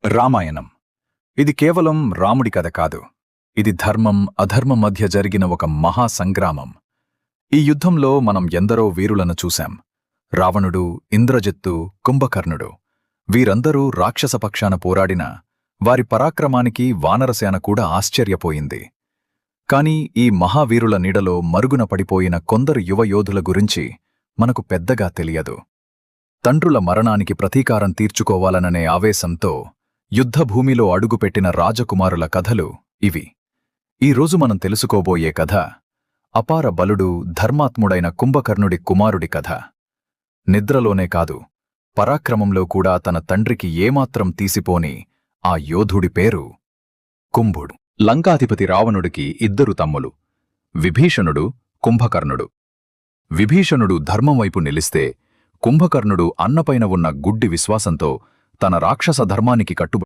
రామాయణం. ఇది కేవలం రాముడి కథ కాదు. ఇది ధర్మం, అధర్మం మధ్య జరిగిన ఒక మహా సంగ్రామం. ఈ యుద్ధంలో మనం ఎందరో వీరులను చూశాం. రావణుడు, ఇంద్రజిత్తు, కుంభకర్ణుడు. వీరందరూ రాక్షస పక్షాన పోరాడినా వారి పరాక్రమానికి వానరసేన కూడా ఆశ్చర్యపోయింది. కాని ఈ మహావీరుల నీడలో మరుగున పడిపోయిన కొందరు యువయోధుల గురించి మనకు పెద్దగా తెలియదు. తండ్రుల మరణానికి ప్రతీకారం తీర్చుకోవాలననే ఆవేశంతో యుద్ధభూమిలో అడుగుపెట్టిన రాజకుమారుల కథలు ఇవి. ఈరోజు మనం తెలుసుకోబోయే కథ అపార బలుడు, ధర్మాత్ముడైన కుంభకర్ణుడి కుమారుడి కథ. నిద్రలోనే కాదు, పరాక్రమంలో కూడా తన తండ్రికి ఏమాత్రం తీసిపోని ఆ యోధుడి పేరు కుంభుడు. లంకాధిపతి రావణుడికి ఇద్దరు తమ్ములు, విభీషణుడు, కుంభకర్ణుడు. విభీషణుడు ధర్మం వైపు నిలిస్తే కుంభకర్ణుడు అన్నపైన ఉన్న గుడ్డి విశ్వాసంతో తన రాక్షస ధర్మానికి కట్టుబడి